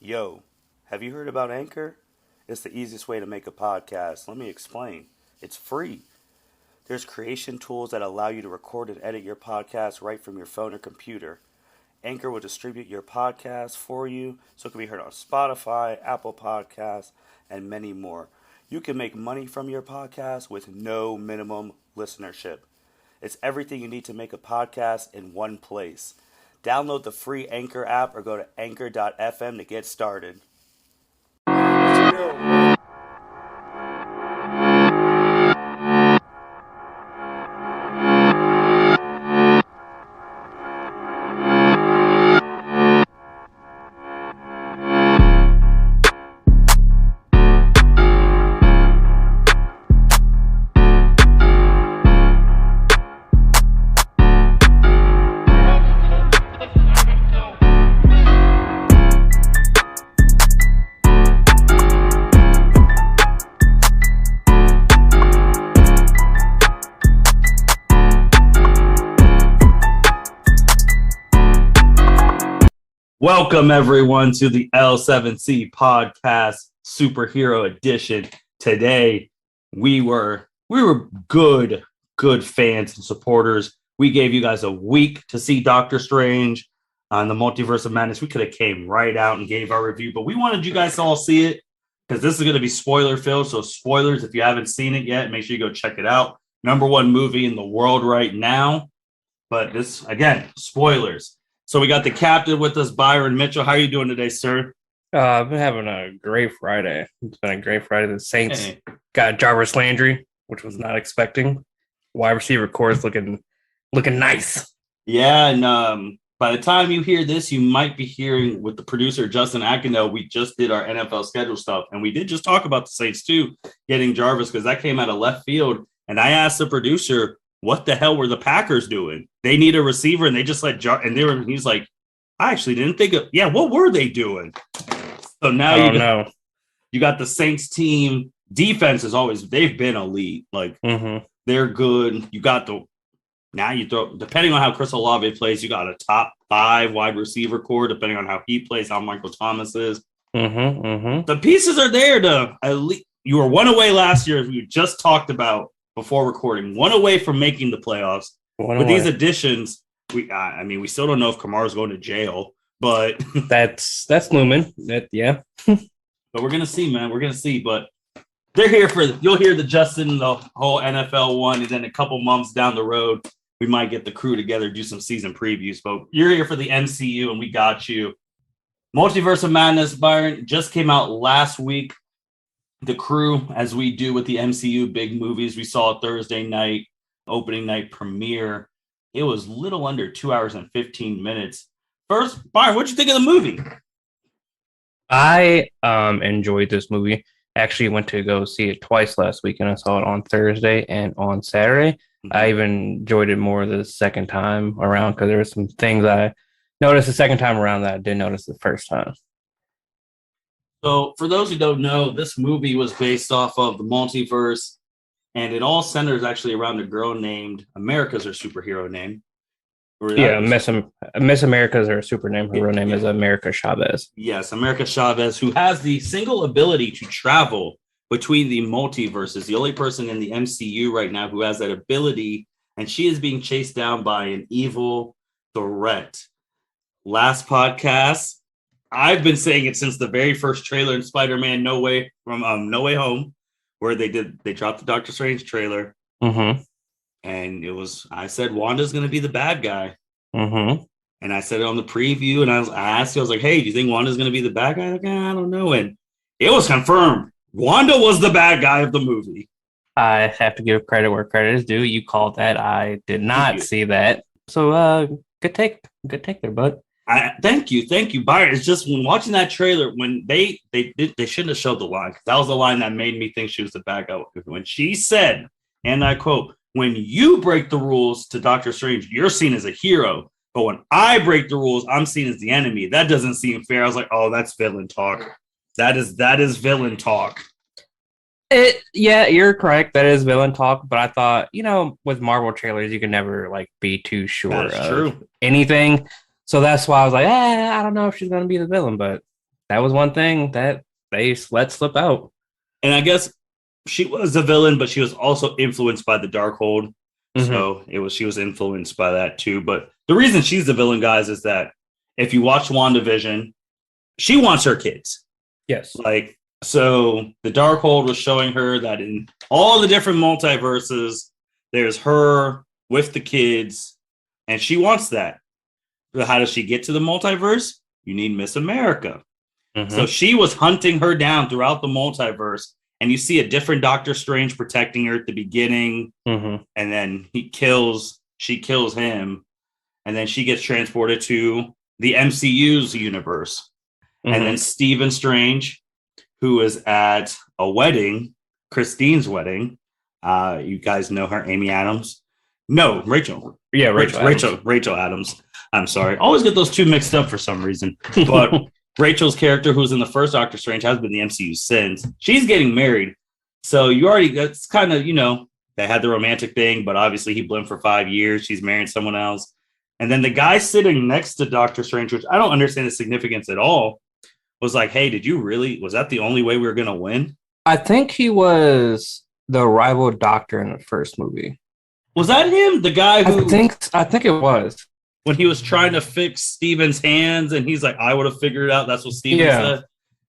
Yo, have you heard about Anchor? It's the easiest way to make a podcast. Let me explain. It's free. There's creation tools that allow you to record and edit your podcast right from your phone or computer. Anchor will distribute your podcast for you so it can be heard on Spotify, Apple Podcasts, and many more. You can make money from your podcast with no minimum listenership. It's everything you need to make a podcast in one place. Download the free Anchor app or go to anchor.fm to get started. Welcome everyone to the L7C podcast superhero edition. Today we were good fans and supporters. We gave you guys a week to see Doctor Strange on the Multiverse of Madness. We could have came right out and gave our review, but we wanted you guys to all see it because this is going to be spoiler filled. So spoilers, if you haven't seen it yet, make sure you go check it out. Number one movie in the world right now. But this, again, spoilers. So we got the captain with us, Byron Mitchell. How are you doing today, sir? I've been having a great Friday. It's been a great Friday. The Saints got Jarvis Landry, which was not expecting. Wide receiver core is looking nice. Yeah, and by the time you hear this, you might be hearing with the producer, Justin Akinel, we just did our NFL schedule stuff. And we did just talk about the Saints, too, getting Jarvis, because that came out of left field. And I asked the producer, what the hell were the Packers doing? They need a receiver, and they just let he's like, I actually didn't think of, what were they doing? So now you got the Saints team. Defense is always, they've been elite. Like, They're good. You got you throw, depending on how Chris Olave plays, you got a top 5 wide receiver core, depending on how he plays, how Michael Thomas is. The pieces are there to, at least, you were one away last year, as we just talked about before recording, one away from making the playoffs. With these additions, we still don't know if Kamara's going to jail, but that's looming. But we're gonna see, man. We're gonna see. But they're here you'll hear the Justin, the whole NFL one, and then a couple months down the road, we might get the crew together, do some season previews. But you're here for the MCU, and we got you. Multiverse of Madness, Byron, just came out last week. The crew, as we do with the MCU big movies, we saw Thursday night, opening night premiere. It was little under 2 hours and 15 minutes. First, Byron, what'd you think of the movie? I enjoyed this movie. Actually went to go see it twice last week, and I saw it on Thursday and on Saturday. I even enjoyed it more the second time around because there were some things I noticed the second time around that I didn't notice the first time. So for those who don't know, this movie was based off of the multiverse, and it all centers actually around a girl named America's her superhero name. Miss America's her super name. Her real name is America Chavez. Yes, America Chavez, who has the single ability to travel between the multiverses. The only person in the MCU right now who has that ability, and she is being chased down by an evil threat. Last podcast, I've been saying it since the very first trailer in Spider-Man No Way Home, where they dropped the Doctor Strange trailer. And I said, Wanda's going to be the bad guy. And I said it on the preview, and I asked you, I was like, hey, do you think Wanda's going to be the bad guy? Like, I don't know. And it was confirmed. Wanda was the bad guy of the movie. I have to give credit where credit is due. You called that. I did not see that. So good take there, bud. Thank you, Byron. It's just when watching that trailer, when they shouldn't have showed the line. That was the line that made me think she was the bad guy. When she said, and I quote, when you break the rules to Doctor Strange, you're seen as a hero. But when I break the rules, I'm seen as the enemy. That doesn't seem fair. I was like, oh, that's villain talk. That is villain talk. Yeah, you're correct. That is villain talk. But I thought, with Marvel trailers, you can never be too sure of anything. So that's why I was like, I don't know if she's going to be the villain, but that was one thing that they let slip out. And I guess she was a villain, but she was also influenced by the Darkhold. So she was influenced by that too. But the reason she's the villain, guys, is that if you watch WandaVision, she wants her kids. Yes. Like, so the Darkhold was showing her that in all the different multiverses, there's her with the kids, and she wants that. So how does she get to the multiverse? You need Miss America. So she was hunting her down throughout the multiverse, and you see a different Doctor Strange protecting her at the beginning, and then she kills him, and then she gets transported to the MCU's universe. And then Stephen Strange, who is at a wedding, Christine's wedding. You guys know her, Amy Adams. No, Rachel. Yeah, Rachel Adams. I'm sorry. I always get those two mixed up for some reason. But Rachel's character, who's in the first Doctor Strange, has been in the MCU since. She's getting married. So that's kind of, they had the romantic thing, but obviously he blinked for 5 years. She's marrying someone else. And then the guy sitting next to Doctor Strange, which I don't understand the significance at all, was like, hey, was that the only way we were going to win? I think he was the rival doctor in the first movie. Was that him? The guy who... I think it was. When he was trying to fix Steven's hands and he's like, I would have figured it out. That's what Steven said.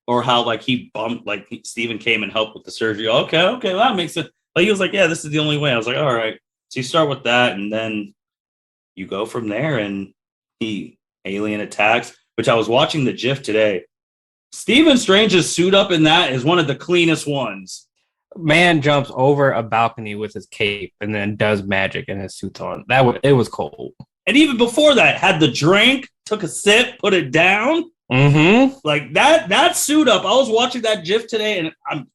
Or how he bumped, Steven came and helped with the surgery. Okay, well, that makes it. He was like, yeah, this is the only way. I was like, all right. So you start with that and then you go from there and alien attacks, which I was watching the GIF today. Stephen Strange's suit up in that is one of the cleanest ones. Man jumps over a balcony with his cape and then does magic and his suit's on. It was cold. And even before that, had the drink, took a sip, put it down. Like that suit up. I was watching that GIF today, and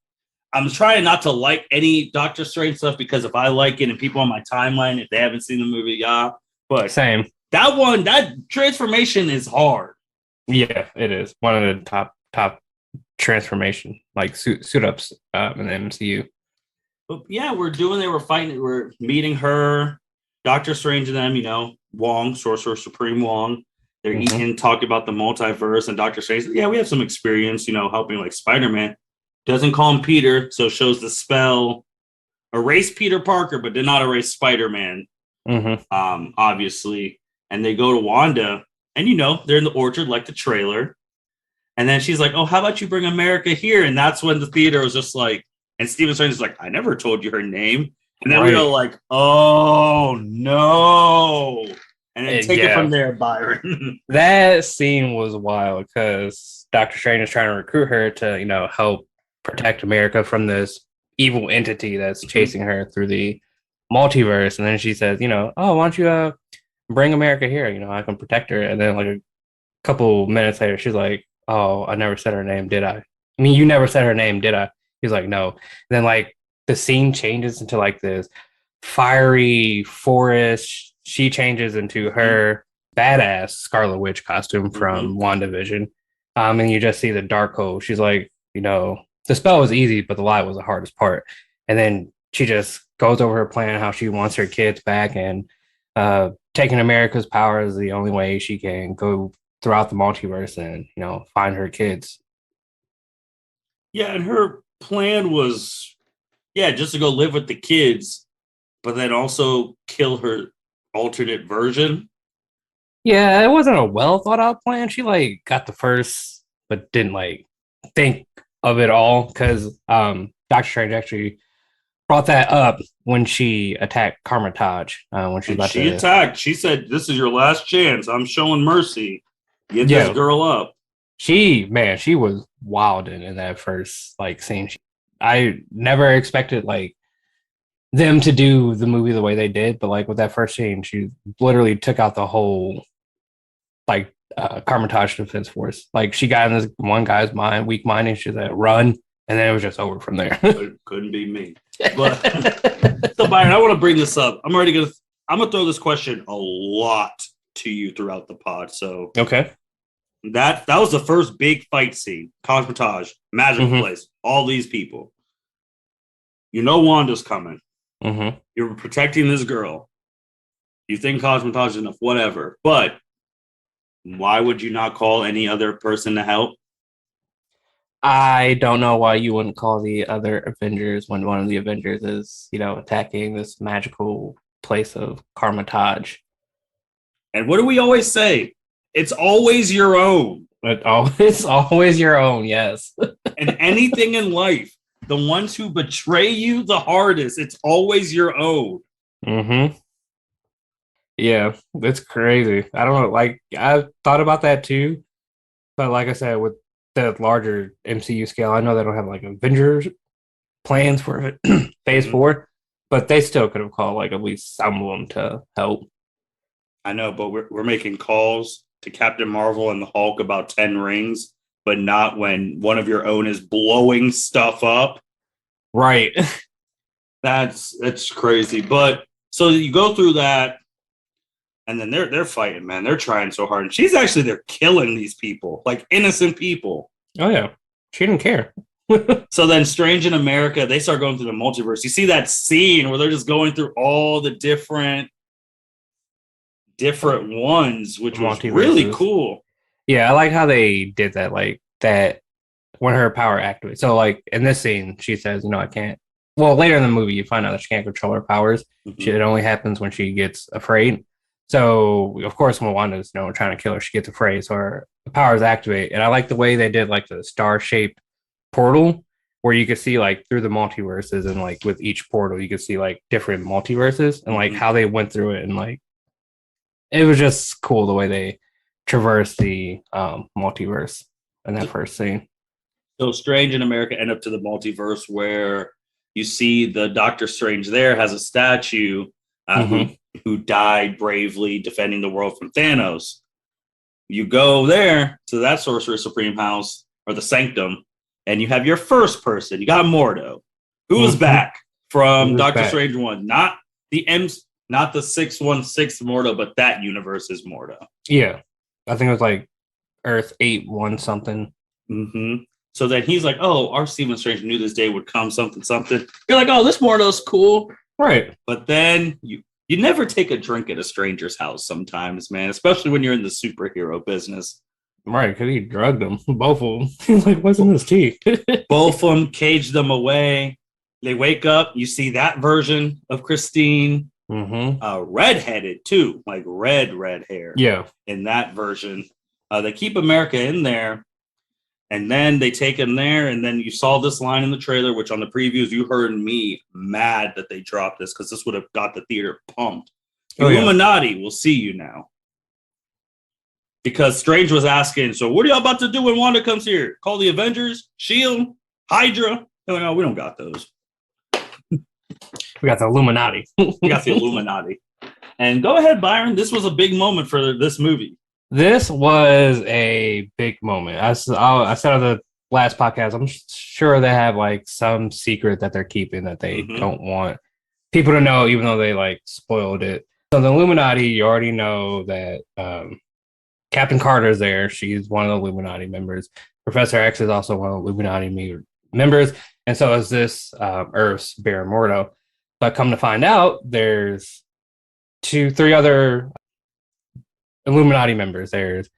I'm trying not to like any Doctor Strange stuff because if I like it and people on my timeline, if they haven't seen the movie, but same. That transformation is hard. Yeah, it is one of the top transformation suit ups in the MCU. But yeah, we're fighting, we're meeting her, Doctor Strange and them, Wong, Sorcerer Supreme Wong. They're eating, talking about the multiverse, and Doctor Strange, we have some experience, helping Spider-Man. Doesn't call him Peter, so shows the spell erase Peter Parker, but did not erase Spider-Man. Obviously. And they go to Wanda, and they're in the orchard like the trailer. And then she's like, oh, how about you bring America here? And that's when the theater was just like, and Stephen Strange is like, I never told you her name. And then we go like, oh, no. And then take it from there, Byron. That scene was wild because Doctor Strange is trying to recruit her to, help protect America from this evil entity that's chasing her through the multiverse. And then she says, oh, why don't you bring America here? I can protect her. And then a couple minutes later, she's like, oh, I never said her name, did I? I mean, you never said her name, did I? He's like, no. And then the scene changes into this fiery forest. She changes into her badass Scarlet Witch costume from WandaVision. And you just see the Darkhold. She's like, the spell was easy, but the lie was the hardest part. And then she just goes over her plan, how she wants her kids back, and taking America's power is the only way she can go throughout the multiverse and, find her kids. Yeah, and her plan was, just to go live with the kids, but then also kill her alternate version. Yeah, it wasn't a well thought out plan. She got the first, but didn't think of it all because Doctor Strange actually brought that up when she attacked Carmitage. When she attacked, she said, "This is your last chance. I'm showing mercy. Get this girl up." She was wilding in that first scene. I never expected them to do the movie the way they did, but with that first scene, she literally took out the whole Carmitage Defense Force. She got in this one guy's weak mind, and she said, "Run," and then it was just over from there. Couldn't be me. But so Byron, I want to bring this up. I'm gonna throw this question a lot to you throughout the pod. So okay, that was the first big fight scene. Cosmetage, magical place, all these people. Wanda's coming. You're protecting this girl. You think Cosmetage is enough, whatever. But why would you not call any other person to help? I don't know why you wouldn't call the other Avengers when one of the Avengers is, attacking this magical place of Karmatage. And what do we always say? It's always your own. It's always your own, yes. And anything in life, the ones who betray you the hardest, it's always your own. Mm-hmm. Yeah, it's crazy. I don't know. Like, I thought about that too. But like I said, with the larger MCU scale, I know they don't have like Avengers plans for Phase 4, but they still could have called like at least some of them to help. I know, but we're making calls to Captain Marvel and the Hulk about 10 rings, but not when one of your own is blowing stuff up. Right. That's crazy. But so you go through that, and then they're fighting, man. They're trying so hard. And she's actually they're killing these people, like innocent people. Oh yeah. She didn't care. So then Strange in America, they start going through the multiverse. You see that scene where they're just going through all the different ones, which was really cool. Yeah, I like how they did that, like that when her power activates. So like in this scene, she says, I can't. Well, later in the movie, you find out that she can't control her powers. Mm-hmm. It only happens when she gets afraid. So of course, when Wanda's trying to kill her, she gets afraid. So her powers activate. And I like the way they did like the star-shaped portal where you could see like through the multiverses, and like with each portal, you could see like different multiverses and like how they went through it, and like it was just cool the way they traverse the multiverse in that first scene. So Strange in America end up to the multiverse where you see the Doctor Strange there has a statue who died bravely defending the world from Thanos. You go there to that Sorcerer Supreme house or the Sanctum, and you have your first person. You got Mordo, who was back from Doctor Strange 1. Not the 616 Mordo, but that universe is Mordo. Yeah. I think it was like Earth 8-1 something. Mm-hmm. So then he's like, oh, our Stephen Strange knew this day would come, something. You're like, oh, this Mordo's cool. Right. But then you never take a drink at a stranger's house sometimes, man, especially when you're in the superhero business. Right, because he drugged them, both of them. He's like, what's in this tea? Both of them, caged them away. They wake up, you see that version of Christine. Redheaded too, like red hair. Yeah. In that version. They keep America in there, and then they take him there, and then you saw this line in the trailer, which on the previews you heard me mad that they dropped this because this would have got the theater pumped. Illuminati will see you now. Because Strange was asking, so what are y'all about to do when Wanda comes here? Call the Avengers? S.H.I.E.L.D.? Hydra? They're like, oh, we don't got those. We got the Illuminati. We got the Illuminati. And go ahead, Byron. This was a big moment for this movie. This was a big moment. I said on the last podcast, I'm sure they have like some secret that they're keeping that they don't want people to know, even though they like spoiled it. So the Illuminati, you already know that Captain Carter's there. She's one of the Illuminati members. Professor X is also one of the Illuminati members. And so is this Earth's Baron Mordo. But come to find out, there's 3 other Illuminati members. There's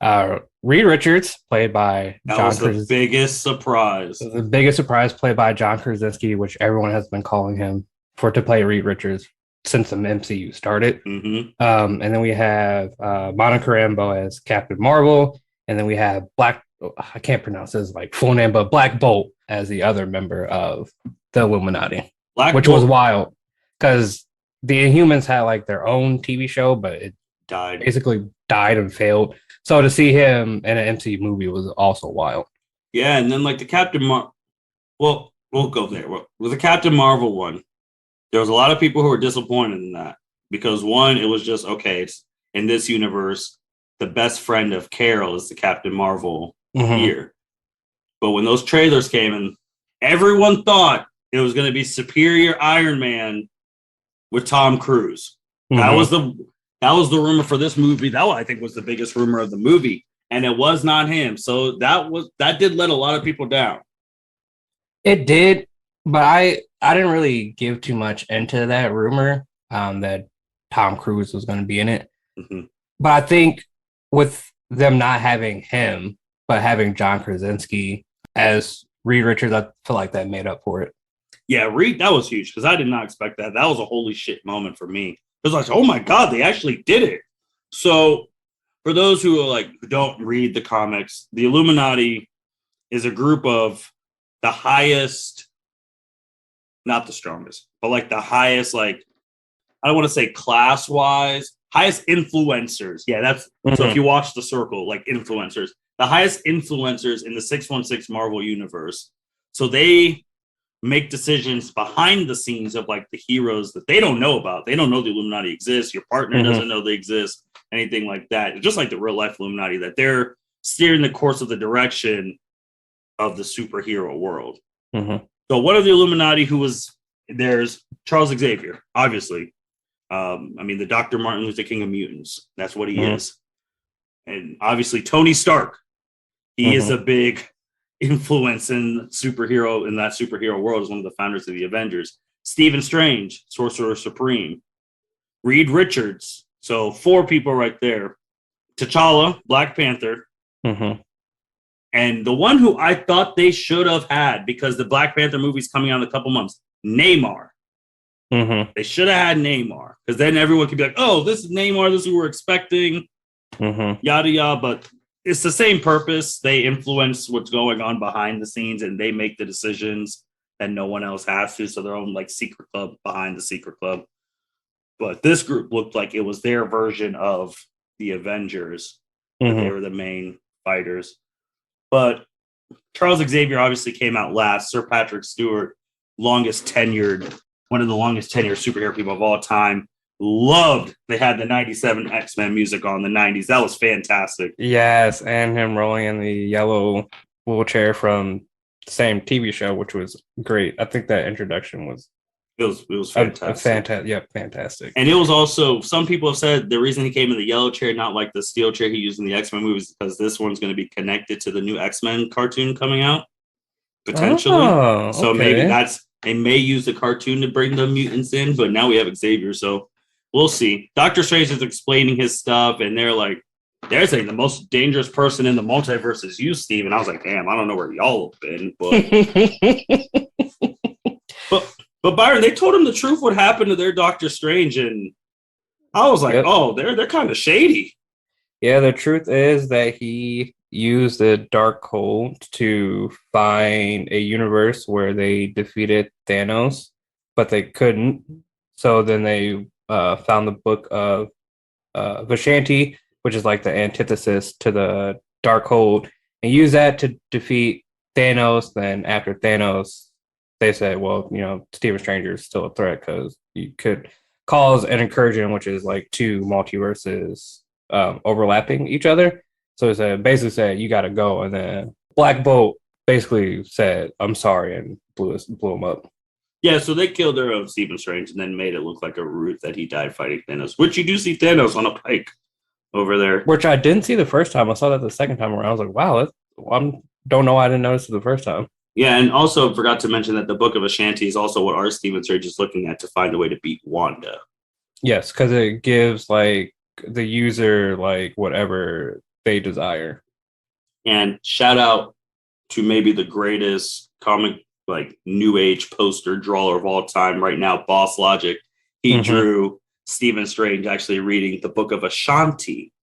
Reed Richards, played by John Krasinski. That was the biggest surprise. The biggest surprise, played by John Krasinski, which everyone has been calling him to play Reed Richards since the MCU started. And then we have Monica Rambeau as Captain Marvel. And then we have I can't pronounce his like full name, but Black Bolt as the other member of the Illuminati, which was wild because the Inhumans had like their own TV show, but it basically died and failed. So to see him in an MCU movie was also wild. Yeah, and then like the Captain Marvel, well, we'll go there. With the Captain Marvel one, there was a lot of people who were disappointed in that because one, it was just, okay, it's in this universe, the best friend of Carol is the Captain Marvel here. But when those trailers came in, everyone thought it was going to be Superior Iron Man with Tom Cruise. That was the rumor for this movie. That I think was the biggest rumor of the movie, and it was not him. So that did let a lot of people down. It did, but I didn't really give too much into that rumor that Tom Cruise was going to be in it. But I think with them not having him, but having John Krasinski, as Reed Richards, I feel like that made up for it. Yeah, Reed, that was huge because I did not expect that. That was a holy shit moment for me. It was like, oh my God, they actually did it. So for those who are like who don't read the comics, the Illuminati is a group of the highest, not the strongest, but like the highest, like I don't want to say class wise, highest influencers. Yeah, that's so if you watch the circle, like influencers, the highest influencers in the 616 Marvel universe. So they make decisions behind the scenes of like the heroes that they don't know about. They don't know the Illuminati exists. Your partner doesn't know they exist, anything like that. Just like the real life Illuminati, that they're steering the course of the direction of the superhero world. So one of the Illuminati there's Charles Xavier, obviously. I mean, the Dr. Martin Luther King of mutants. That's what he is. And obviously Tony Stark. He is a big influence in that superhero world, is one of the founders of the Avengers. Stephen Strange, Sorcerer Supreme. Reed Richards. So 4 people right there. T'Challa, Black Panther. And the one who I thought they should have had, because the Black Panther movie's coming out in a couple months, Neymar. They should have had Neymar, because then everyone could be like, oh, this is Neymar, this is who we're expecting, yada yada. But it's the same purpose. They influence what's going on behind the scenes, and they make the decisions that no one else has to. So their own like secret club behind the secret club. But this group looked like it was their version of the Avengers. They were the main fighters. But Charles Xavier obviously came out last. Sir Patrick Stewart, one of the longest tenured superhero people of all time. Loved they had the 97 X-Men music on the 90s. That was fantastic. Yes, and him rolling in the yellow wheelchair from the same TV show, which was great. I think that introduction was fantastic. Fantastic. And it was also, some people have said the reason he came in the yellow chair, not like the steel chair he used in the X-Men movies, because this one's going to be connected to the new X-Men cartoon coming out, potentially. So maybe they may use the cartoon to bring the mutants in, but now we have Xavier, so we'll see. Doctor Strange is explaining his stuff, and they're saying the most dangerous person in the multiverse is you, Steve. And I was like, damn, I don't know where y'all have been, but Byron, they told him the truth what happened to their Doctor Strange, and I was like, oh, they're kind of shady. Yeah, the truth is that he used the Darkhold to find a universe where they defeated Thanos, but they couldn't. So then they found the book of Vishanti, which is like the antithesis to the Darkhold, and used that to defeat Thanos. Then after Thanos, they said, well, Stephen Stranger is still a threat because you could cause an incursion, which is like 2 multiverses overlapping each other. So it basically said, you got to go. And then Black Bolt basically said, I'm sorry, and blew him up. Yeah, so they killed their own Stephen Strange and then made it look like a root that he died fighting Thanos, which you do see Thanos on a pike over there. Which I didn't see the first time. I saw that the second time around. I was like, wow, I don't know why I didn't notice it the first time. Yeah, and also forgot to mention that the Book of Ashanti is also what our Stephen Strange is looking at to find a way to beat Wanda. Yes, because it gives like the user like whatever they desire. And shout out to maybe the greatest comic like new age poster drawer of all time right now, Boss Logic. He drew Stephen Strange actually reading the Book of Ashanti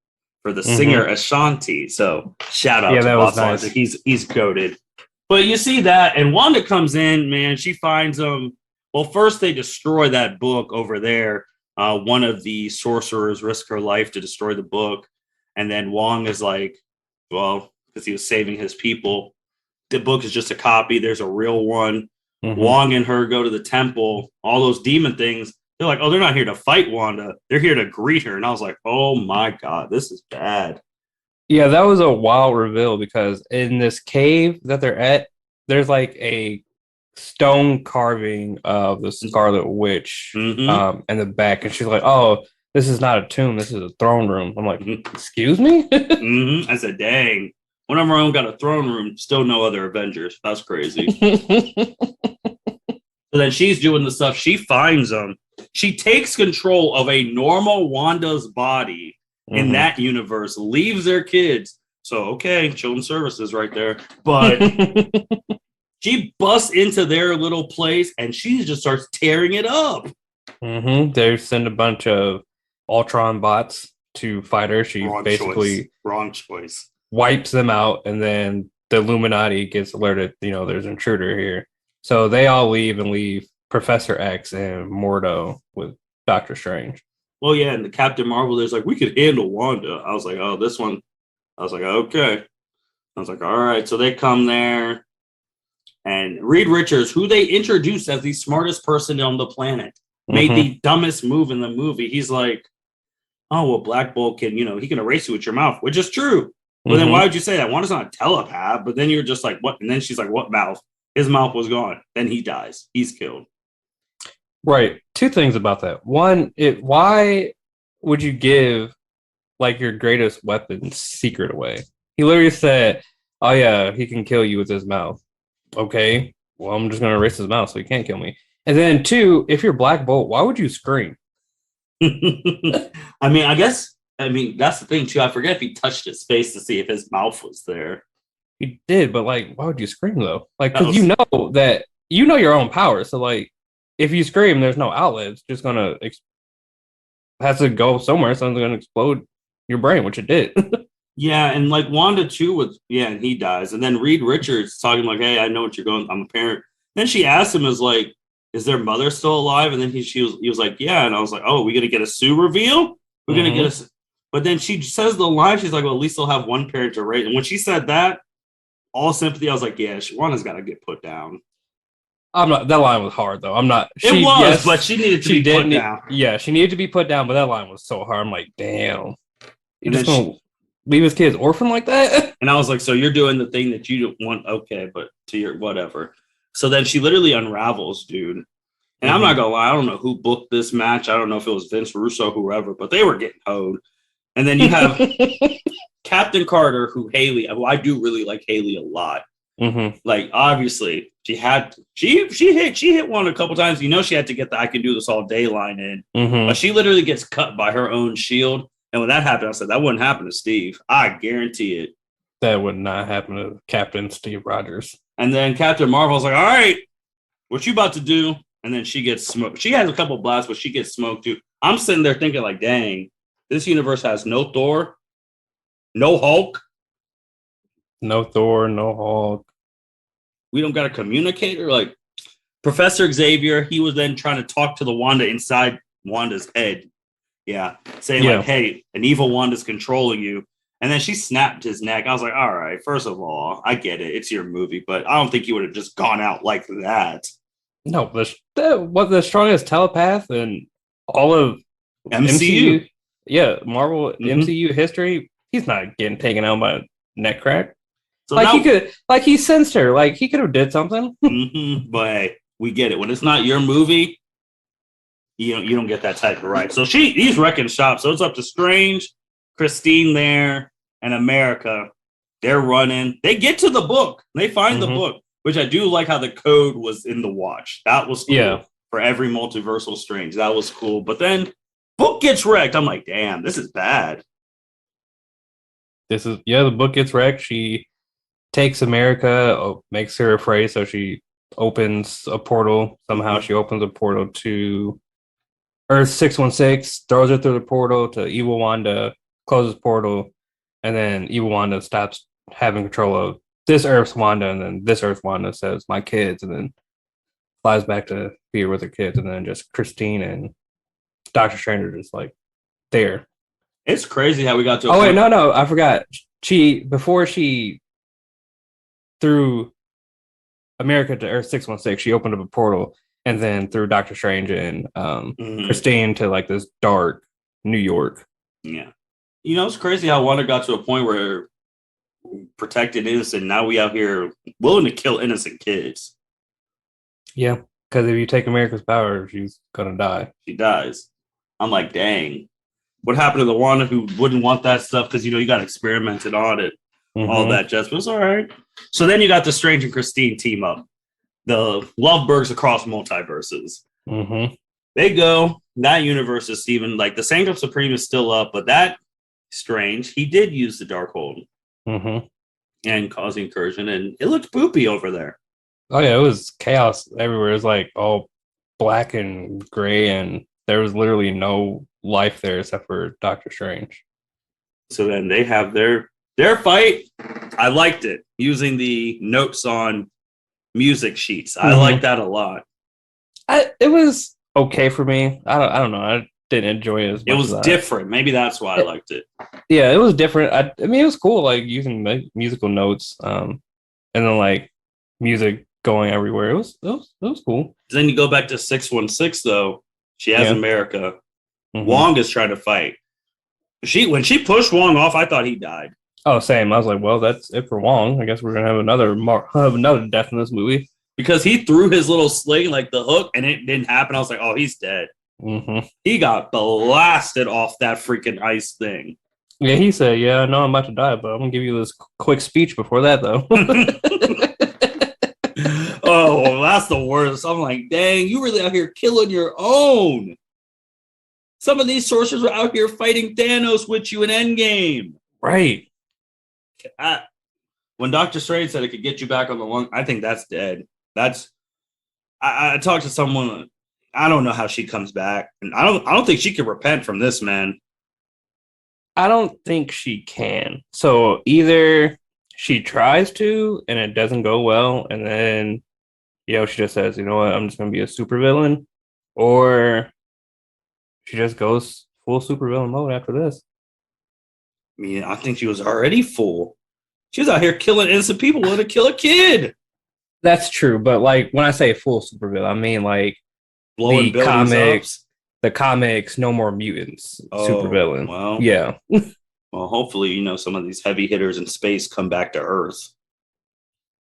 for the singer Ashanti. So shout out to Boss Logic. He's goated. But you see that, and Wanda comes in, man, she finds them. Well, first they destroy that book over there. One of the sorcerers risked her life to destroy the book. And then Wong is like, well, because he was saving his people, the book is just a copy. There's a real one. Wong and her go to the temple. All those demon things. They're like, oh, they're not here to fight Wanda. They're here to greet her. And I was like, oh, my God, this is bad. Yeah, that was a wild reveal because in this cave that they're at, there's like a stone carving of the Scarlet Witch in the back. And she's like, oh, this is not a tomb. This is a throne room. I'm like, excuse me? I said, dang. One of our own got a throne room. Still no other Avengers. That's crazy. So then she's doing the stuff. She finds them. She takes control of a normal Wanda's body in that universe, leaves their kids, So, okay, children's services right there. But she busts into their little place and she just starts tearing it up. They send a bunch of Ultron bots to fight her. She Wrong choice. Wipes them out, and then the Illuminati gets alerted, there's an intruder here. So they all leave and leave Professor X and Mordo with Doctor Strange. Well, yeah, and the Captain Marvel, there's like, we could handle Wanda. I was like, oh, this one. I was like, okay. I was like, all right. So they come there. And Reed Richards, who they introduced as the smartest person on the planet, made the dumbest move in the movie. He's like, oh, well, Black Bolt can, he can erase you with your mouth, which is true. But then why would you say that? Wanda's not a telepath. But then you're just like, what? And then she's like, what mouth? His mouth was gone. Then he dies. He's killed. Right. Two things about that. One, why would you give like your greatest weapon secret away? He literally said, oh, yeah, he can kill you with his mouth. Okay, well, I'm just going to erase his mouth so he can't kill me. And then two, if you're Black Bolt, why would you scream? I mean, that's the thing, too. I forget if he touched his face to see if his mouth was there. He did, but like, why would you scream, though? Like, because you know your own power. So, like, if you scream, there's no outlet. It's just going to has to go somewhere. Something's going to explode your brain, which it did. Yeah, and like Wanda too and he dies. And then Reed Richards talking like, hey, I know what you're going. I'm a parent. Then she asked him, is their mother still alive? And then he was like, yeah. And I was like, oh, we gonna get a Sue reveal? We're gonna get a. But then she says the line. She's like, well, at least they'll have one parent to raise. And when she said that, all sympathy, I was like, yeah, Wanda's got to get put down. I'm not. That line was hard though. I'm not. But she needed to be put down. Yeah, she needed to be put down. But that line was so hard. I'm like, damn. You just gonna leave his kids orphan like that? And I was like, so you're doing the thing that you don't want. Okay, but to your whatever. So then she literally unravels, dude. And I'm not gonna lie, I don't know who booked this match. I don't know if it was Vince Russo, whoever, but they were getting hoed. And then you have Captain Carter, who I do really like Haley a lot. Like, obviously, she hit one a couple times. She had to get the I can do this all day line in. But she literally gets cut by her own shield. And when that happened, I said, that wouldn't happen to Steve. I guarantee it. That would not happen to Captain Steve Rogers. And then Captain Marvel's like, all right, what you about to do? And then she gets smoked. She has a couple blasts, but she gets smoked too. I'm sitting there thinking like, dang, this universe has no Thor, no Hulk. No Thor, no Hulk. We don't got a communicator. Like Professor Xavier, he was then trying to talk to the Wanda inside Wanda's head. Yeah. Saying like, hey, an evil Wanda's controlling you. And then she snapped his neck. I was like, all right, first of all, I get it. It's your movie, but I don't think you would have just gone out like that. No, the strongest telepath in all of MCU. Yeah, Marvel MCU history. He's not getting taken out by a neck crack. So he sensed her. Like he could have did something. But hey, we get it. When it's not your movie, you don't get that type of right. So he's wrecking shop. So it's up to Strange, Christine there, and America. They're running. They get to the book. They find the book, which I do like how the code was in the watch. That was cool for every multiversal Strange. That was cool. But then book gets wrecked. I'm like, damn, this is bad. The book gets wrecked. She takes America, makes her afraid, so she opens a portal. Somehow she opens a portal to Earth 616, throws her through the portal to Evil Wanda, closes portal, and then Evil Wanda stops having control of this Earth's Wanda, and then this Earth's Wanda says, my kids, and then flies back to be with her kids, and then just Christine and Doctor Strange are just like there. It's crazy how we got to no, I forgot. Before she threw America to Earth 616, she opened up a portal and then threw Doctor Strange and Christine to like this dark New York. Yeah. It's crazy how Wanda got to a point where protected innocent. Now we out here willing to kill innocent kids. Yeah. Because if you take America's power, she's going to die. She dies. I'm like, dang. What happened to the Wanda who wouldn't want that stuff? Because, you got experimented on it. All that just was all right. So then you got the Strange and Christine team up. The Lovebergs across multiverses. They go. That universe is even like the Sanctum Supreme is still up, but that Strange, he did use the Darkhold. Mm-hmm. and cause incursion, and it looked poopy over there. Oh yeah, it was chaos everywhere. It was like all black and gray, and there was literally no life there except for Doctor Strange. So then they have their fight. I liked it using the notes on music sheets. I like that a lot. It was okay for me. I don't know. I didn't enjoy it as much. It was as different. Maybe that's why I liked it. Yeah, it was different. I mean, it was cool, like using musical notes, and then like music going everywhere. It was cool. Then you go back to 616 though. She has America. Wong is trying to fight. When she pushed Wong off, I thought he died. Oh, same. I was like, well, that's it for Wong. I guess we're gonna have another death in this movie because he threw his little sling like the hook, and it didn't happen. I was like, oh, he's dead. He got blasted off that freaking ice thing. Yeah, he said, "Yeah, no, I'm about to die, but I'm gonna give you this quick speech before that, though." Oh, that's the worst. I'm like, dang, you really out here killing your own. Some of these sorcerers are out here fighting Thanos with you in Endgame. Right. When Doctor Strange said it could get you back on the lung, I think that's dead. I talked to someone. I don't know how she comes back, and I don't think she can repent from this, man. I don't think she can. So either she tries to and it doesn't go well, and then she just says, you know what, I'm just gonna be a supervillain, or she just goes full supervillain mode after this. I mean, I think she was already full. She was out here killing innocent people wanting to kill a kid. That's true, but like when I say full supervillain, I mean like blowing the comics, No More Mutants supervillain. Well, yeah. Well, hopefully, some of these heavy hitters in space come back to Earth.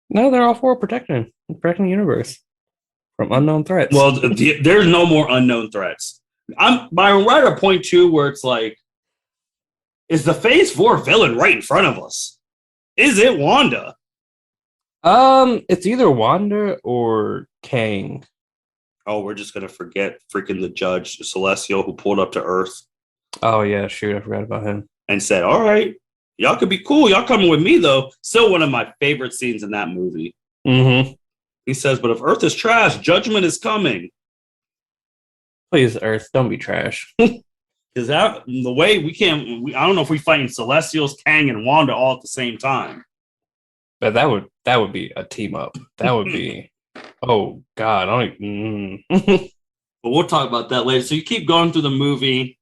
No, they're all for protecting the universe from unknown threats. Well, there's no more unknown threats. Byron, we're at a point too where it's like, is the Phase 4 villain right in front of us? Is it Wanda? It's either Wanda or Kang. Oh, we're just gonna forget freaking the Judge Celestial who pulled up to Earth. Oh yeah, shoot, I forgot about him. And said, "All right, y'all could be cool. Y'all coming with me though." Still one of my favorite scenes in that movie. He says, "But if Earth is trash, judgment is coming." Please, Earth, don't be trash. Because the way I don't know if we fighting Celestials, Kang, and Wanda all at the same time. But that would be a team up. That would be. Oh God, But we'll talk about that later. So you keep going through the movie.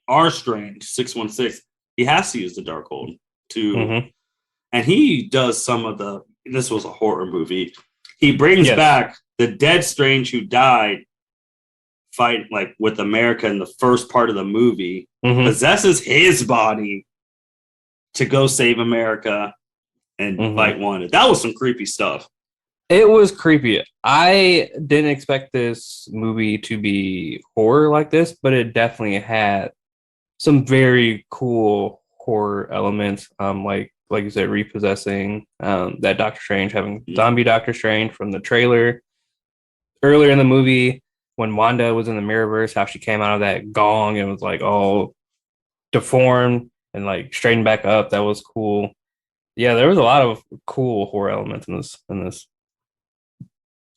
R. Strange 616. He has to use the Darkhold to, and he does some of the. This was a horror movie. He brings back the dead Strange who died. Fight like with America in the first part of the movie. Possesses his body to go save America and fight Wanda. That was some creepy stuff. It was creepy. I didn't expect this movie to be horror like this, but it definitely had some very cool horror elements. Like you said, repossessing that Doctor Strange, having zombie Doctor Strange from the trailer. Earlier in the movie, when Wanda was in the Mirrorverse, how she came out of that gong and was like all deformed and like straightened back up. That was cool. Yeah, there was a lot of cool horror elements in this.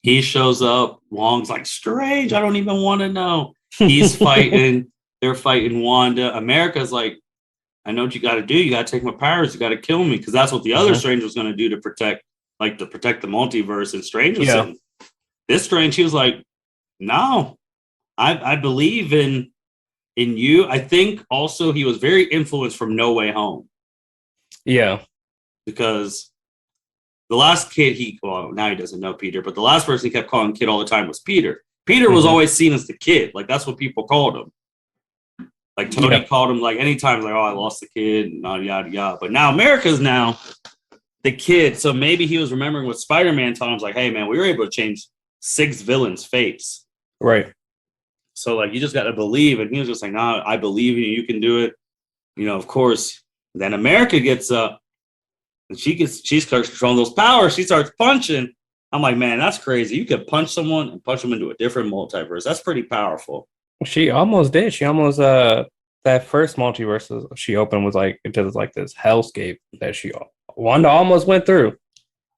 He shows up. Wong's like, Strange, I don't even want to know. He's fighting. They're fighting Wanda. America's like, I know what you got to do. You got to take my powers. You got to kill me. Because that's what the other Strange was going to do to protect the multiverse. And Strange was saying, this Strange, he was like, no, I believe in you. I think also he was very influenced from No Way Home. Yeah. Because the last kid now he doesn't know Peter, but the last person he kept calling kid all the time was Peter. Peter was always seen as the kid. Like, that's what people called him. Like, Tony called him, like, anytime, like, oh, I lost the kid, and yada, yada. But now America's now the kid. So maybe he was remembering what Spider-Man told him. Like, hey, man, we were able to change 6 villains' fates. Right. So, like, you just got to believe. And he was just like, nah, I believe in you. You can do it. Of course. Then America gets up. And she starts controlling those powers. She starts punching. I'm like, man, that's crazy. You could punch someone and punch them into a different multiverse. That's pretty powerful. She almost did. She almost that first multiverse she opened was like into this hellscape that Wanda almost went through,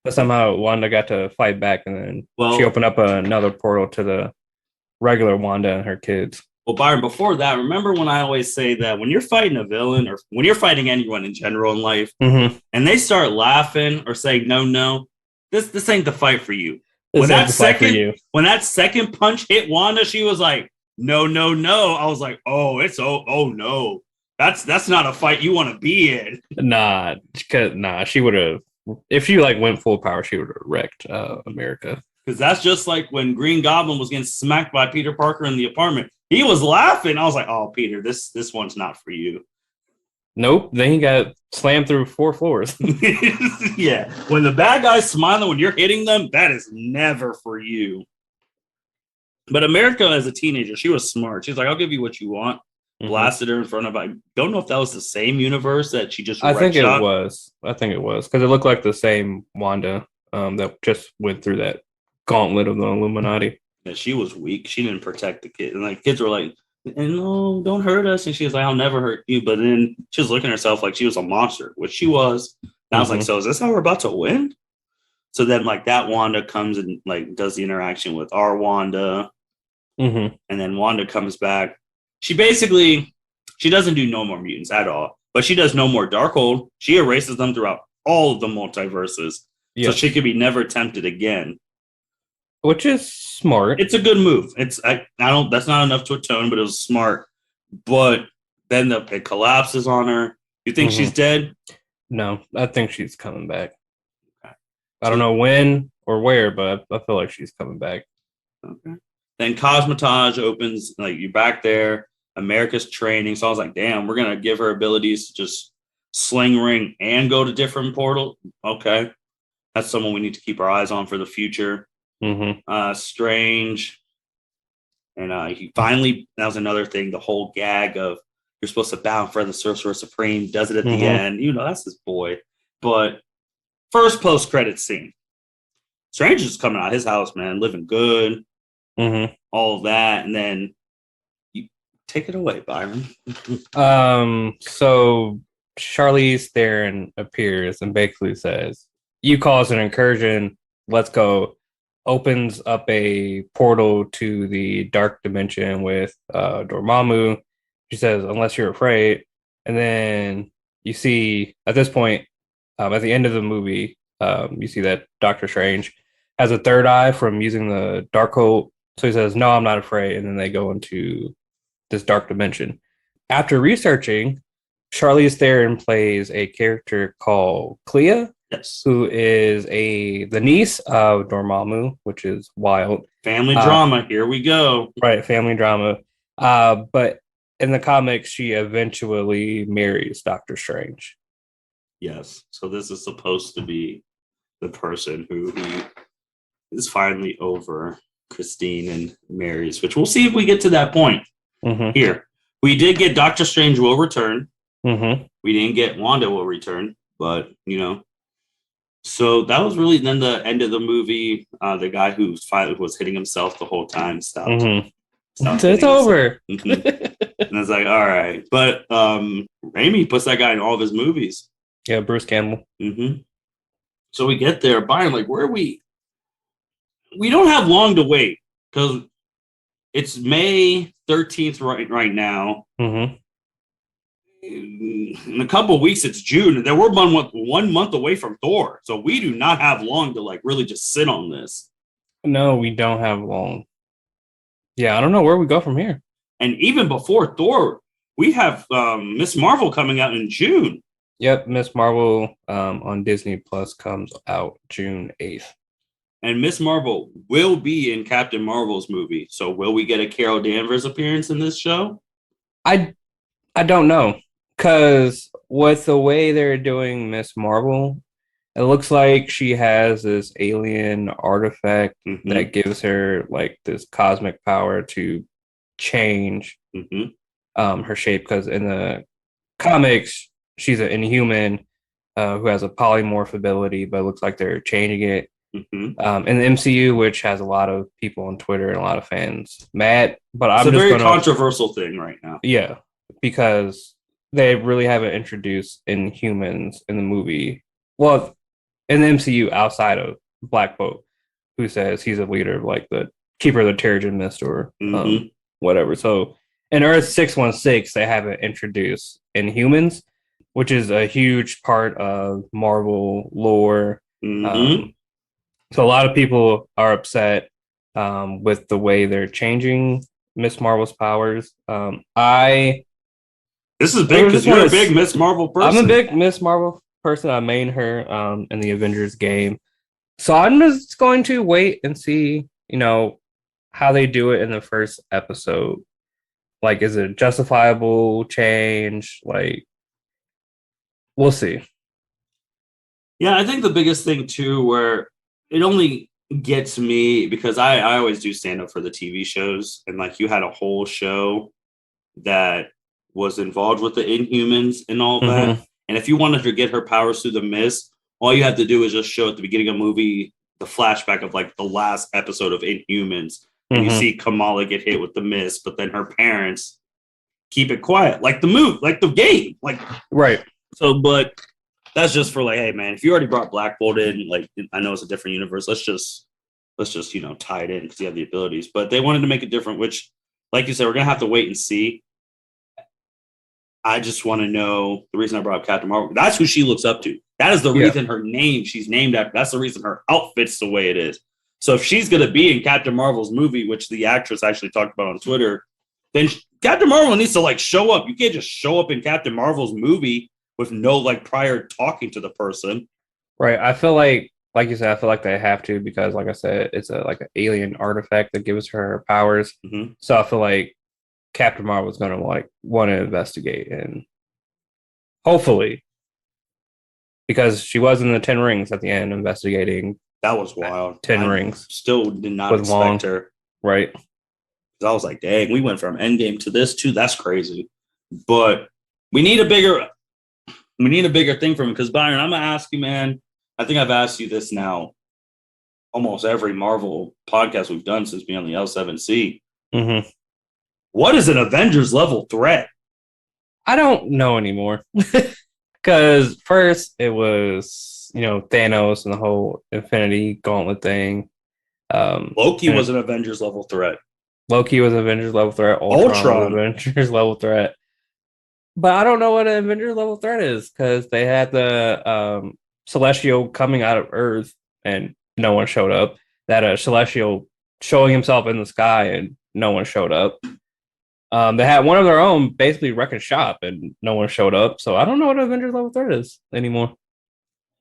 but somehow Wanda got to fight back, and then she opened up another portal to the regular Wanda and her kids. Well, Byron, before that, remember when I always say that when you're fighting a villain or when you're fighting anyone in general in life, and they start laughing or saying, no, this ain't the fight for you. When that second punch hit Wanda, she was like, no. I was like, oh no. That's not a fight you want to be in. Nah, she would have, if she like went full power, she would have wrecked America. Because that's just like when Green Goblin was getting smacked by Peter Parker in the apartment. He was laughing. I was like, oh, Peter, this one's not for you. Nope. Then he got slammed through 4 floors. Yeah. When the bad guy's smiling when you're hitting them, that is never for you. But America, as a teenager, she was smart. She's like, I'll give you what you want. Blasted her in front of, I don't know if that was the same universe that she just I think it was. Because it looked like the same Wanda that just went through that gauntlet of the Illuminati. Yeah, she was weak. She didn't protect the kid. And like kids were like, no, don't hurt us. And she was like, I'll never hurt you. But then she was looking at herself like she was a monster, which she was. And I was like, so is this how we're about to win? So then like that Wanda comes and like does the interaction with our Wanda. And then Wanda comes back. She doesn't do No More Mutants at all, but she does No More Darkhold. She erases them throughout all of the multiverses. Yes. So she could be never tempted again. Which is smart. It's a good move. That's not enough to atone, but it was smart. But then it collapses on her. You think she's dead? No, I think she's coming back. Okay. I don't know when or where, but I feel like she's coming back. Okay. Then Cosmotage opens, like you're back there. America's training. So I was like, damn, we're gonna give her abilities to just sling ring and go to different portal. Okay. That's someone we need to keep our eyes on for the future. Strange. And he finally, that was another thing, the whole gag of you're supposed to bow for the Sorcerer Supreme, does it at the end. That's his boy. But first post-credit scene. Strange is coming out of his house, man, living good. All of that. And then you take it away, Byron. So Charlize Theron appears and basically says, you caused an incursion, let's go. Opens up a portal to the dark dimension with Dormammu. She says, unless you're afraid. And then you see, at this point, at the end of the movie, you see that Doctor Strange has a third eye from using the Darkhold. So he says, no, I'm not afraid. And then they go into this dark dimension. After researching, Charlize Theron plays a character called Clea. Yes. Who is the niece of Dormammu, which is wild. Family drama. Here we go. Right, family drama. But in the comics, she eventually marries Doctor Strange. Yes. So this is supposed to be the person who is finally over Christine and marries, which we'll see if we get to that point. Here. We did get Doctor Strange will return. We didn't get Wanda will return, but so that was really then the end of the movie. The guy who was hitting himself the whole time stopped. It's over. And it's like, all right. But Raimi puts that guy in all of his movies. Yeah, Bruce Campbell. So we get there. Byron, like, where are we? We don't have long to wait because it's May 13th right now. In a couple of weeks, it's June, and then we're 1 month away from Thor. So we do not have long to like really just sit on this. No, we don't have long. Yeah, I don't know where we go from here. And even before Thor, we have Miss Marvel coming out in June. Yep, Miss Marvel on Disney Plus comes out June 8th. And Miss Marvel will be in Captain Marvel's movie. So will we get a Carol Danvers appearance in this show? I don't know. Because with the way they're doing Miss Marvel, it looks like she has this alien artifact that gives her like this cosmic power to change her shape. Because in the comics, she's an inhuman who has a polymorph ability, but it looks like they're changing it. In the MCU, which has a lot of people on Twitter and a lot of fans mad, but it's a very controversial thing right now. Yeah. because they really haven't introduced Inhumans in the movie. Well, in the MCU outside of Black Bolt, who says he's a leader of like the keeper of the Terrigen Mist or whatever. So in Earth 616, they haven't introduced Inhumans, which is a huge part of Marvel lore. So a lot of people are upset with the way they're changing Miss Marvel's powers. This is big because you're a big Miss Marvel person. I'm a big Miss Marvel person. I main her in the Avengers game. So I'm just going to wait and see, how they do it in the first episode. Like, is it a justifiable change? Like, we'll see. Yeah, I think the biggest thing too, where it only gets me, because I always do stand up for the TV shows, and like you had a whole show that was involved with the Inhumans and all that. And if you wanted to get her powers through the mist, all you have to do is just show at the beginning of the movie the flashback of like the last episode of Inhumans. And you see Kamala get hit with the mist, but then her parents keep it quiet, like the game. Like, right. So, but that's just for like, hey man, if you already brought Black Bolt in, like I know it's a different universe. Let's just tie it in because you have the abilities. But they wanted to make it different, which, like you said, we're gonna have to wait and see. I just want to know the reason I brought up Captain Marvel. That's who she looks up to. That is the reason her name she's named after. That's the reason her outfit's the way it is. So if she's going to be in Captain Marvel's movie, which the actress actually talked about on Twitter, then Captain Marvel needs to like show up. You can't just show up in Captain Marvel's movie with no like prior talking to the person. Right. I feel like you said, I feel like they have to because, like I said, it's like an alien artifact that gives her powers. So I feel like Captain Marvel is going to like want to investigate, and hopefully, because she was in the 10 Rings at the end investigating. That was wild. 10 Rings. Still did not expect her. Right. I was like, dang, we went from Endgame to this too. That's crazy. But we need a bigger thing from him. Because Byron, I'm gonna ask you, man. I think I've asked you this now almost every Marvel podcast we've done since being on the L7C. What is an Avengers level threat? I don't know anymore. Because first it was, Thanos and the whole Infinity Gauntlet thing. Loki was an Avengers level threat. Loki was an Avengers level threat. Ultron. Avengers level threat. But I don't know what an Avengers level threat is because they had the Celestial coming out of Earth and no one showed up. That Celestial showing himself in the sky and no one showed up. They had one of their own basically wrecking shop and no one showed up. So I don't know what Avengers level threat is anymore.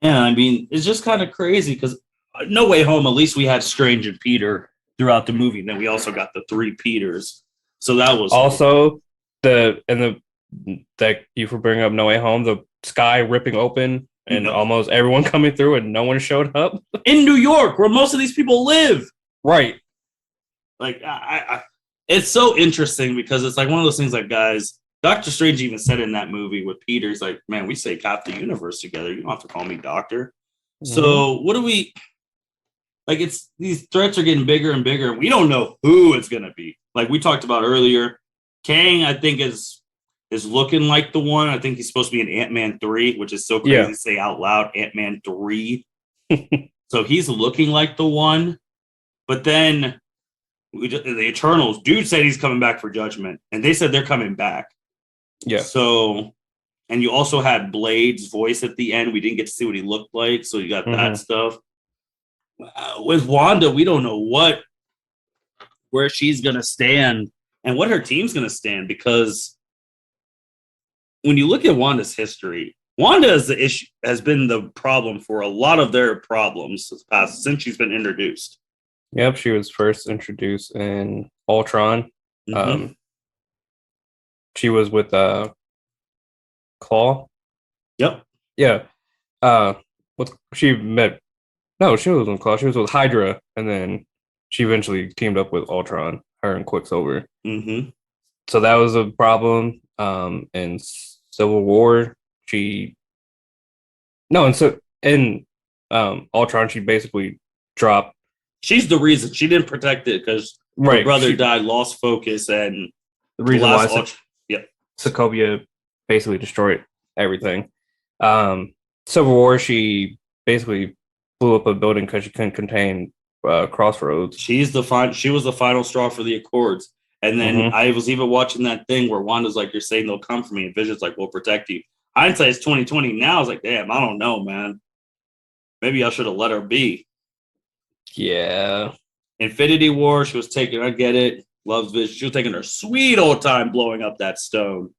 Yeah, I mean, it's just kind of crazy because No Way Home, at least we had Strange and Peter throughout the movie. And then we also got the 3 Peters. So that was also that you for bringing up No Way Home, the sky ripping open and almost everyone coming through and no one showed up. In New York, where most of these people live. Right. Like, it's so interesting because it's like one of those things like, guys, Doctor Strange even said in that movie with Peter, he's like, man, we saved half the universe together. You don't have to call me doctor. So what do we, like, it's these threats are getting bigger and bigger. We don't know who it's going to be. Like we talked about earlier, Kang, I think is looking like the one. I think he's supposed to be in Ant-Man 3, which is so crazy to say out loud, Ant-Man 3. So he's looking like the one. But then the Eternals, dude said he's coming back for Judgment, and they said they're coming back. Yeah. So, and you also had Blade's voice at the end. We didn't get to see what he looked like, so you got that stuff. With Wanda, we don't know where she's gonna stand and what her team's gonna stand, because when you look at Wanda's history, Wanda has been the problem for a lot of their problems since she's been introduced. Yep, she was first introduced in Ultron. She was with Claw. Yep. Yeah. She was with Claw. She was with Hydra, and then she eventually teamed up with Ultron, her and Quicksilver. So that was a problem. In Civil War, in Ultron, she basically dropped. She's the reason she didn't protect it because her brother died, lost focus, and the reason why. Sokovia basically destroyed everything. Civil War, she basically blew up a building because she couldn't contain Crossroads. She was the final straw for the Accords. And then I was even watching that thing where Wanda's like, "You're saying they'll come for me," and Vision's like, "We'll protect you." Hindsight's 2020. Now I was like, damn, I don't know, man. Maybe I should have let her be. Yeah. Infinity War, she was taking, I get it, loves Vision. She was taking her sweet old time blowing up that stone.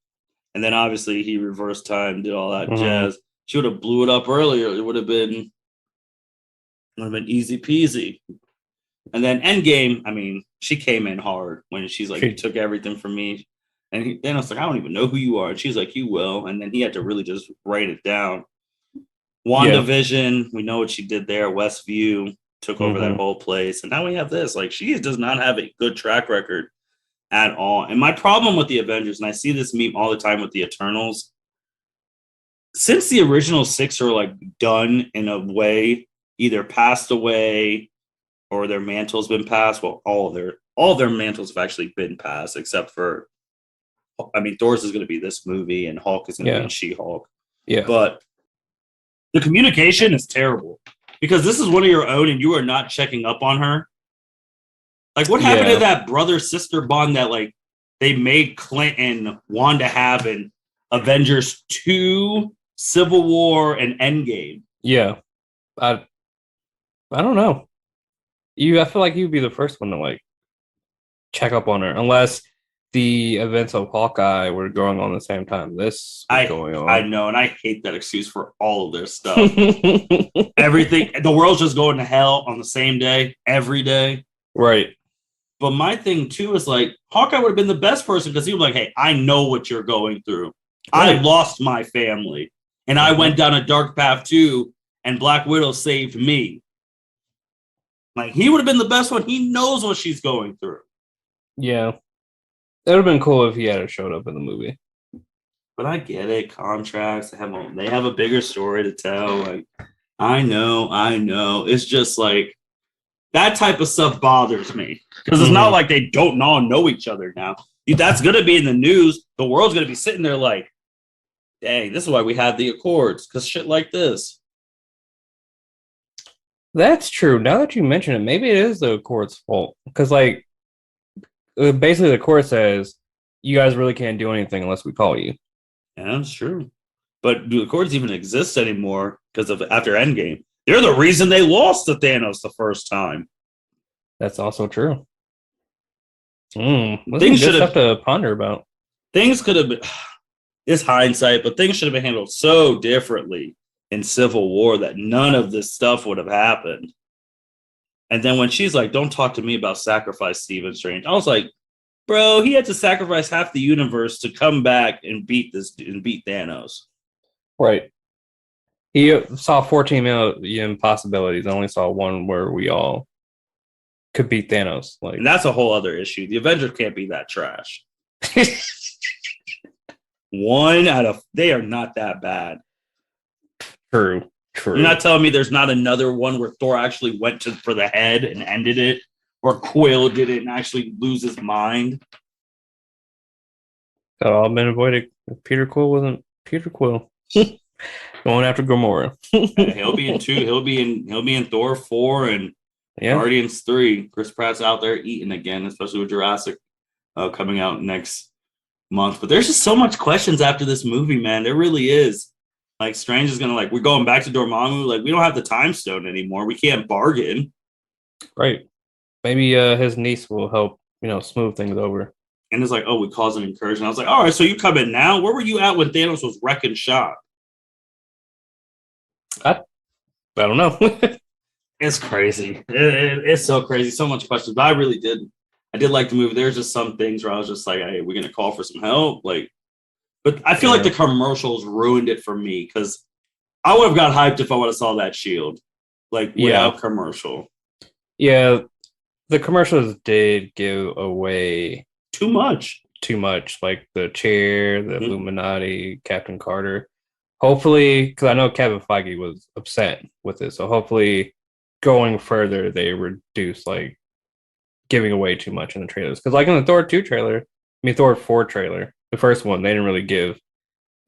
And then obviously he reversed time, did all that jazz. She would have blew it up earlier. It would have been easy peasy. And then Endgame, I mean, she came in hard when she's like, "You took everything from me." And then I was like, "I don't even know who you are." And she's like, "You will." And then he had to really just write it down. WandaVision, we know what she did there. Westview took over that whole place. And now we have this. Like, she does not have a good track record at all. And my problem with the Avengers, and I see this meme all the time with the Eternals, since the original 6 are like done in a way, either passed away or their mantle's been passed. Well, all their mantles have actually been passed, except for, I mean, Thor's is going to be this movie, and Hulk is going to be in She-Hulk. Yeah, but the communication is terrible because this is one of your own, and you are not checking up on her. Like, what happened to that brother-sister bond that like they made Clint and Wanda have in Avengers 2, Civil War, and Endgame? Yeah, I don't know. I feel like you'd be the first one to like check up on her, unless the events of Hawkeye were going on the same time this was going on. I know, and I hate that excuse for all of their stuff. Everything, the world's just going to hell on the same day, every day. Right. But my thing too is like, Hawkeye would have been the best person because he was like, "Hey, I know what you're going through. Right. I lost my family, and I went down a dark path too, and Black Widow saved me." Like, he would have been the best one. He knows what she's going through. Yeah. It would have been cool if he had showed up in the movie. But I get it. Contracts, they have a bigger story to tell. Like, I know. It's just like, that type of stuff bothers me. Because it's not like they don't all know each other now. That's going to be in the news. The world's going to be sitting there like, dang, this is why we have the Accords. Because shit like this. That's true. Now that you mention it, maybe it is the Accords' fault. Because, like, basically the Accord says, you guys really can't do anything unless we call you. Yeah, that's true. But do Accords even exist anymore because of after Endgame? They're the reason they lost to Thanos the first time. That's also true. Things should have to ponder about. Things could have been, it's hindsight, but things should have been handled so differently in Civil War that none of this stuff would have happened. And then when she's like, "Don't talk to me about sacrifice, Stephen Strange," I was like, bro, he had to sacrifice half the universe to come back and beat Thanos. Right. He saw 14 million possibilities. I only saw one where we all could beat Thanos. Like, and that's a whole other issue. The Avengers can't be that trash. They are not that bad. True. You're not telling me there's not another one where Thor actually went for the head and ended it, or Quill did it and actually lose his mind? That all been avoided. If Peter Quill wasn't Peter Quill. Going after Gamora. He'll be in 2. He'll be in Thor 4 and Guardians 3. Chris Pratt's out there eating again, especially with Jurassic coming out next month. But there's just so much questions after this movie, man. There really is. Like, Strange is gonna we're going back to Dormammu. Like, we don't have the time stone anymore. We can't bargain. Right. Maybe his niece will help, smooth things over. And it's like, oh, we caused an incursion. I was like, all right, so you come in now? Where were you at when Thanos was wrecking shop? I don't know. It's crazy. It's so crazy. So much questions. But I did like the movie. There's just some things where I was just like, hey, we're gonna call for some help. Like, but I feel like the commercials ruined it for me because I would have got hyped if I would have saw that shield. Like, without commercial. Yeah, the commercials did give away too much. Like the chair, the Illuminati, Captain Carter. Hopefully, because I know Kevin Feige was upset with it, so hopefully going further, they reduce like giving away too much in the trailers. Because like in the Thor 4 trailer, the first one, they didn't really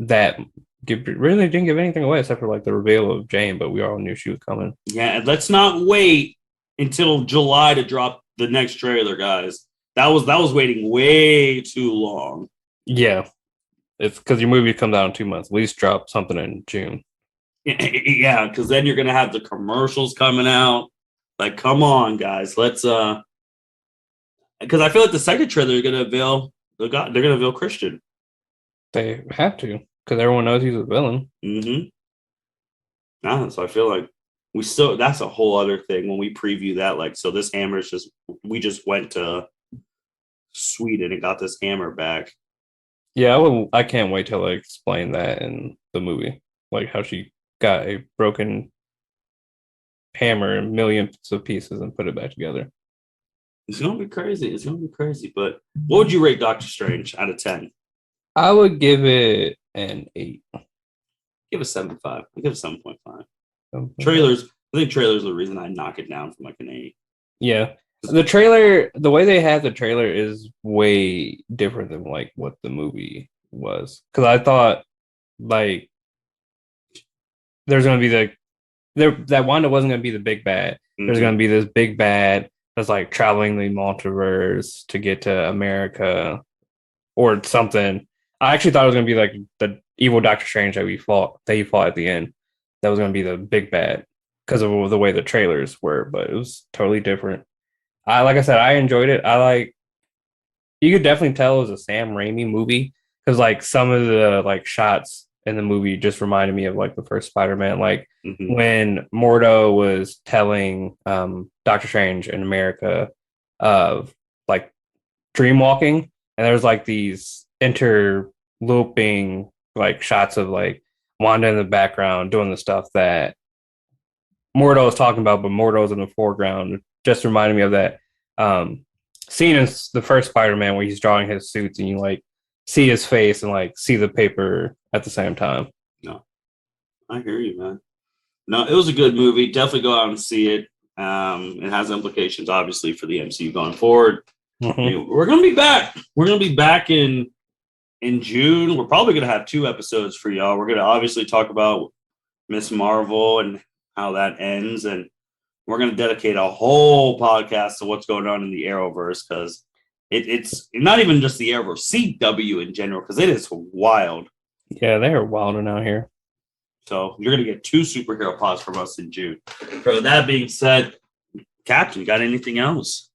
really didn't give anything away except for like the reveal of Jane, but we all knew she was coming. Yeah, and let's not wait until July to drop the next trailer, guys. That was waiting way too long. Yeah, it's because your movie comes out in 2 months. At least drop something in June. Yeah, because then you're gonna have the commercials coming out. Like, come on, guys, let's because I feel like the second trailer they're gonna veil Christian. They have to because everyone knows he's a villain. So I feel like that's a whole other thing when we preview that. Like, so this hammer is we just went to Sweden and got this hammer back. Yeah, I can't wait till I explain that in the movie, like how she got a broken hammer in millions of pieces and put it back together. It's gonna be crazy. But what would you rate Doctor Strange out of 10? I would give it an 8. Give it 7.5. I give it 7.5. Trailers. I think trailers are the reason I knock it down from like an 8. Yeah. The trailer, the way they have the trailer is way different than like what the movie was. Because I thought like there's gonna be that Wanda wasn't gonna be the big bad. There's gonna be this big bad that's like traveling the multiverse to get to America or something. I actually thought it was gonna be like the evil Doctor Strange that he fought at the end. That was gonna be the big bad because of the way the trailers were, but it was totally different. Like I said, I enjoyed it. You could definitely tell it was a Sam Raimi movie because like some of the like shots in the movie just reminded me of like the first Spider-Man, like when Mordo was telling Doctor Strange in America of like dream walking, and there's like these interlooping like shots of like Wanda in the background doing the stuff that Mordo was talking about, but Mordo's in the foreground. Just reminded me of that scene in the first Spider-Man where he's drawing his suits and you like see his face and like see the paper at the same time. No, I hear you, man. No, it was a good movie. Definitely go out and see it. It has implications, obviously, for the MCU going forward. We're gonna be back. We're gonna be back in June. We're probably gonna have 2 episodes for y'all. We're gonna obviously talk about Miss Marvel and how that ends, and we're going to dedicate a whole podcast to what's going on in the Arrowverse because it's not even just the Arrowverse, CW in general, because it is wild. Yeah, they are wilding out here. So you're going to get 2 superhero pods from us in June. So that being said, Captain, got anything else?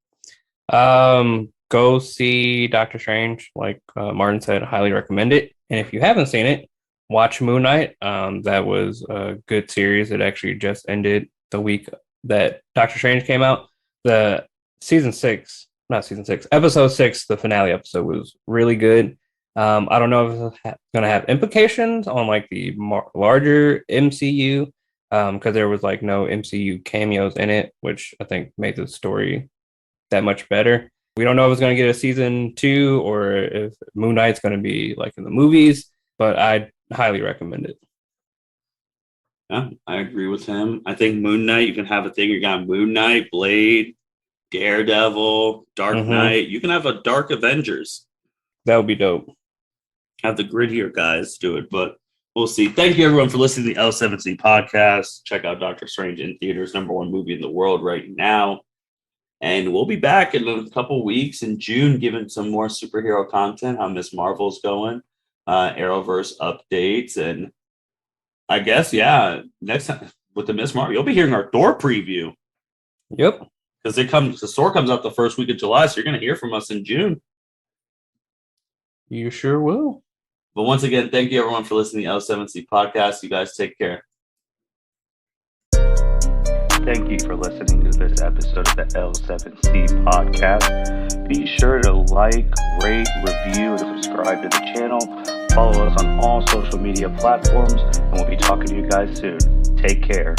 Go see Doctor Strange. Like Martin said, highly recommend it. And if you haven't seen it, watch Moon Knight. That was a good series. It actually just ended the week that Doctor Strange came out. The episode 6, the finale episode was really good. I don't know if it's going to have implications on like the larger MCU because there was like no MCU cameos in it, which I think made the story that much better. We don't know if it's going to get a season 2 or if Moon Knight's going to be like in the movies, but I highly recommend it. Yeah, I agree with him. I think Moon Knight, you can have a thing. You got Moon Knight, Blade, Daredevil, Dark Knight. You can have a Dark Avengers. That would be dope. Have the grittier guys do it, but we'll see. Thank you, everyone, for listening to the L7C podcast. Check out Doctor Strange in theaters, #1 movie in the world right now. And we'll be back in a couple weeks in June, giving some more superhero content, how Miss Marvel's going, Arrowverse updates, and I guess, next time with the Miss Marvel, you'll be hearing our Thor preview. Yep. Because the Thor comes out the first week of July, so you're going to hear from us in June. You sure will. But once again, thank you, everyone, for listening to the L7C podcast. You guys take care. Thank you for listening to this episode of the L7C podcast. Be sure to like, rate, review, and subscribe to the channel. Follow us on all social media platforms, and we'll be talking to you guys soon. Take care.